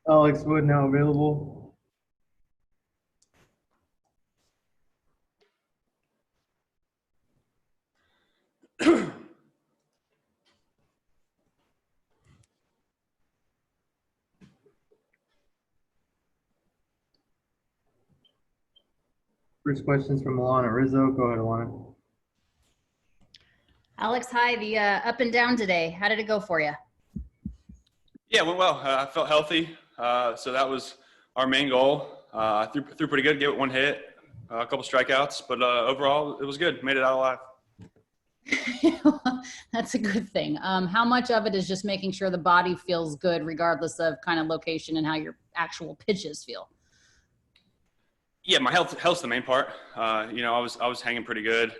Alex Wood now available. First question's from Alana Rizzo. Go ahead, Alana. Alex, hi. The up and down today. How did it go for you? Yeah, it went well. I felt healthy, so that was our main goal. I threw pretty good, gave it one hit, a couple strikeouts, but overall it was good. Made it out alive. That's a good thing. How much of it is just making sure the body feels good regardless of kind of location and how your actual pitches feel? Yeah, my health's the main part. I was hanging pretty good,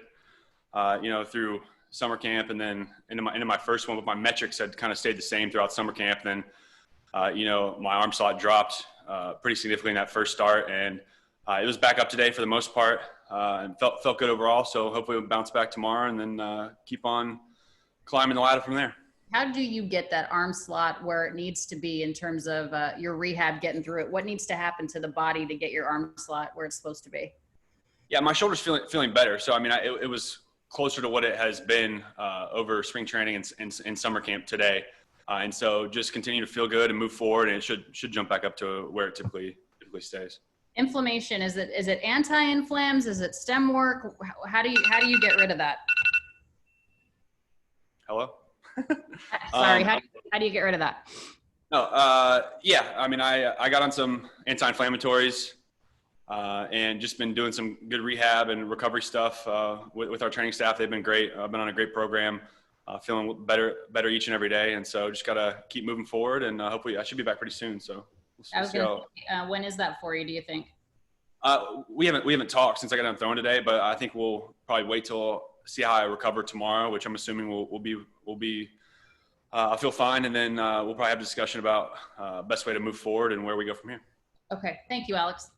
through summer camp, and then into my first one, but my metrics had kind of stayed the same throughout summer camp. Then, my arm slot dropped pretty significantly in that first start, and it was back up today for the most part, and felt good overall. So hopefully we'll bounce back tomorrow and then keep on climbing the ladder from there. How do you get that arm slot where it needs to be in terms of your rehab, getting through it? What needs to happen to the body to get your arm slot where it's supposed to be? Yeah, my shoulder's feeling better. So, I mean, it was closer to what it has been over spring training and summer camp today. And so just continue to feel good and move forward, and it should jump back up to where it typically stays. Inflammation, is it anti-inflams? Is it stem work? How do you get rid of that? Hello? Sorry, how do you get rid of that? Yeah, I mean, I got on some anti-inflammatories and just been doing some good rehab and recovery stuff with our training staff. They've been great. I've been on a great program, feeling better each and every day. And so just got to keep moving forward, and hopefully I should be back pretty soon. So when is that for you, do you think? We haven't talked since I got done throwing today, but I think we'll probably wait till see how I recover tomorrow, which I'm assuming will be I'll feel fine, and then we'll probably have a discussion about best way to move forward and where we go from here. Okay, thank you, Alex.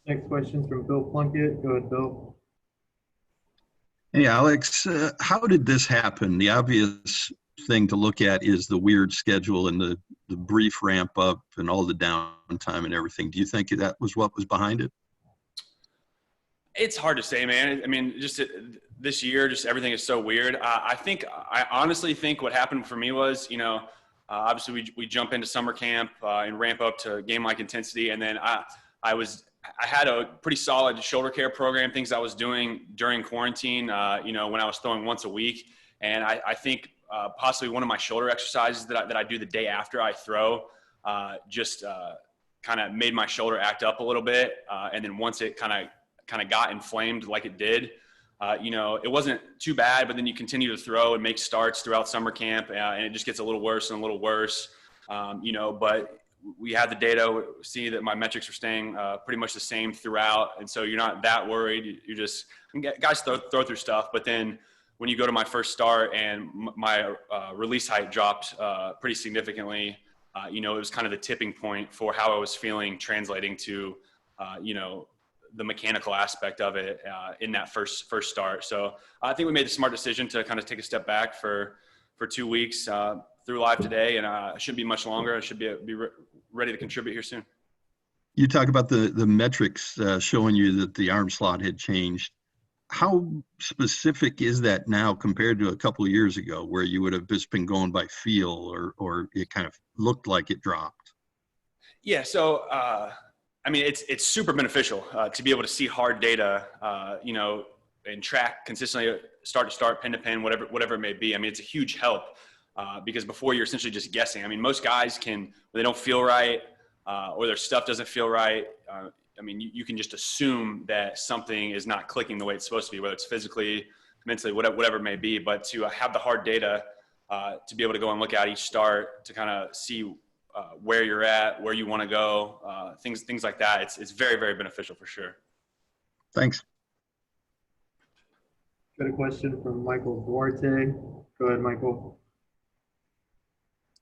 Next question's from Bill Plunkett. Go ahead, Bill. Hey, Alex, how did this happen? The obvious thing to look at is the weird schedule and the brief ramp up and all the downtime and everything. Do you think that was what was behind it? It's hard to say, man. I mean, just this year, just everything is so weird. I honestly think what happened for me was, obviously we jump into summer camp and ramp up to game-like intensity. And then I had a pretty solid shoulder care program, things I was doing during quarantine, when I was throwing once a week. And I think possibly one of my shoulder exercises that I do the day after I throw just kind of made my shoulder act up a little bit. And then once it kind of got inflamed like it did, it wasn't too bad, but then you continue to throw and make starts throughout summer camp, and it just gets a little worse and a little worse, but we had the data, see that my metrics are staying pretty much the same throughout. And so you're not that worried. You just, guys throw through stuff, but then when you go to my first start and my release height dropped pretty significantly, it was kind of the tipping point for how I was feeling, translating to, the mechanical aspect of it in that first start. So I think we made the smart decision to kind of take a step back for 2 weeks through live today, and it shouldn't be much longer. I should be ready to contribute here soon. You talk about the metrics showing you that the arm slot had changed. How specific is that now compared to a couple of years ago, where you would have just been going by feel, or it kind of looked like it dropped? Yeah, so I mean, it's super beneficial to be able to see hard data, and track consistently, start to start, pin to pin, whatever it may be. I mean, it's a huge help because before you're essentially just guessing. I mean, most guys when they don't feel right or their stuff doesn't feel right, I mean, you can just assume that something is not clicking the way it's supposed to be, whether it's physically, mentally, whatever it may be. But to have the hard data to be able to go and look at each start to kind of see where you're at, where you want to go, things like that. It's very, very beneficial for sure. Thanks. Got a question from Michael Duarte. Go ahead, Michael.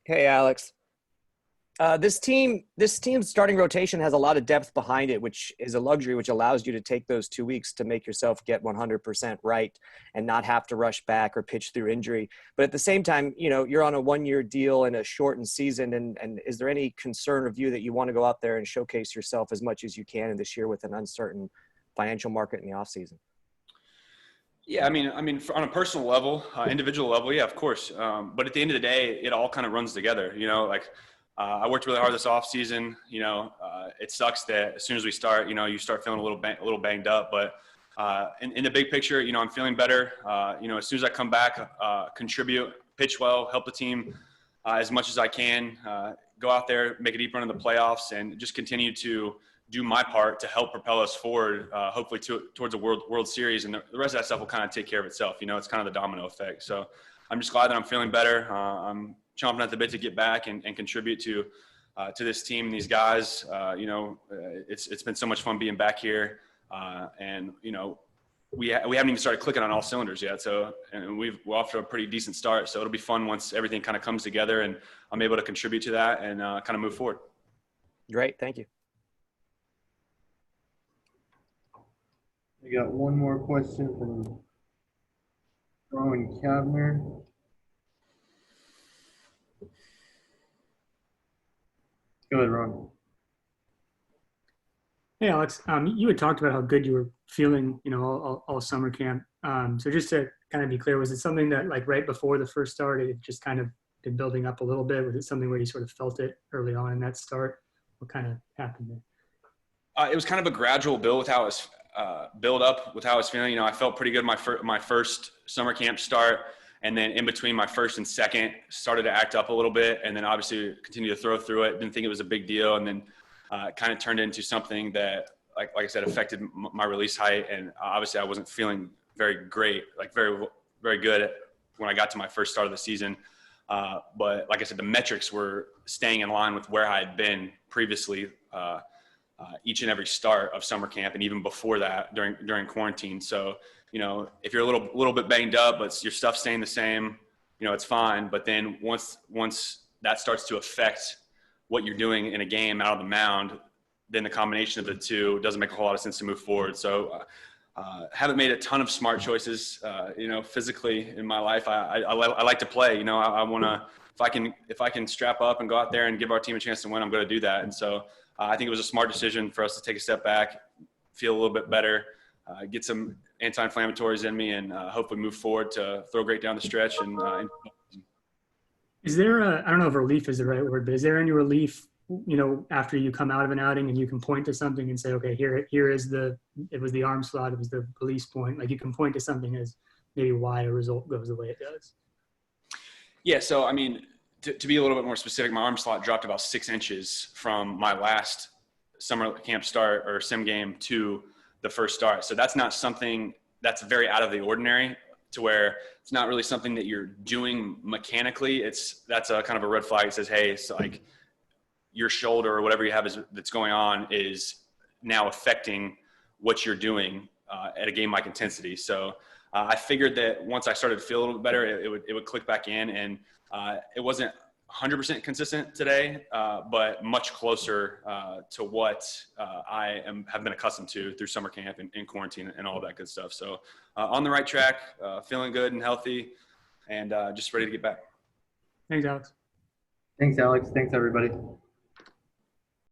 Hey, Alex. This team's starting rotation has a lot of depth behind it, which is a luxury, which allows you to take those 2 weeks to make yourself get 100% right and not have to rush back or pitch through injury. But at the same time, you're on a 1-year deal in a shortened season. And is there any concern or view that you want to go out there and showcase yourself as much as you can in this year with an uncertain financial market in the offseason? Yeah, I mean, on a personal level, individual level, yeah, of course. But at the end of the day, it all kind of runs together. I worked really hard this off season. It sucks that as soon as we start, you start feeling a little banged up. But in the big picture, I'm feeling better. As soon as I come back, contribute, pitch well, help the team as much as I can. Go out there, make a deep run in the playoffs, and just continue to do my part to help propel us forward, hopefully towards a World Series. And the rest of that stuff will kind of take care of itself. It's kind of the domino effect. So I'm just glad that I'm feeling better. I'm chomping at the bit to get back and contribute to this team and these guys. It's been so much fun being back here. And we haven't even started clicking on all cylinders yet. So, and we're off to a pretty decent start. So it'll be fun once everything kind of comes together and I'm able to contribute to that and kind of move forward. Great. Thank you. We got one more question from Rowan Kavner. Go ahead, Ron. Hey, Alex. You had talked about how good you were feeling, all summer camp. So just to kind of be clear, was it something that like right before the first start, it just kind of been building up a little bit? Was it something where you sort of felt it early on in that start? What kind of happened there? It was kind of a gradual build up with how I was feeling. I felt pretty good my first summer camp start. And then in between my first and second, started to act up a little bit, and then obviously continued to throw through it. Didn't think it was a big deal, and then kind of turned into something that, like I said, affected my release height. And obviously, I wasn't feeling very great, like very, very good when I got to my first start of the season. But like I said, the metrics were staying in line with where I had been previously, each and every start of summer camp, and even before that during quarantine. So, if you're a little bit banged up, but your stuff's staying the same, it's fine. But then once that starts to affect what you're doing in a game out of the mound, then the combination of the two doesn't make a whole lot of sense to move forward. So haven't made a ton of smart choices, physically in my life. I like to play, I want to, if I can strap up and go out there and give our team a chance to win, I'm going to do that. And so I think it was a smart decision for us to take a step back, feel a little bit better, get some anti-inflammatories in me, and hopefully move forward to throw great down the stretch. And is there I don't know if relief is the right word, but is there any relief, after you come out of an outing and you can point to something and say, okay, here is it was the arm slot, it was the release point. Like you can point to something as maybe why a result goes the way it does. Yeah. So, I mean, to be a little bit more specific, my arm slot dropped about 6 inches from my last summer camp start or sim game to the first start. So that's not something that's very out of the ordinary, to where it's not really something that you're doing mechanically. That's a kind of a red flag. It says, hey, it's like your shoulder or whatever you have that's going on is now affecting what you're doing at a game like intensity. So I figured that once I started to feel a little bit better, it would click back in, and it wasn't 100% consistent today, but much closer to what I have been accustomed to through summer camp and quarantine and all that good stuff. So on the right track, feeling good and healthy, and just ready to get back. Thanks, Alex. Thanks, Alex. Thanks, everybody.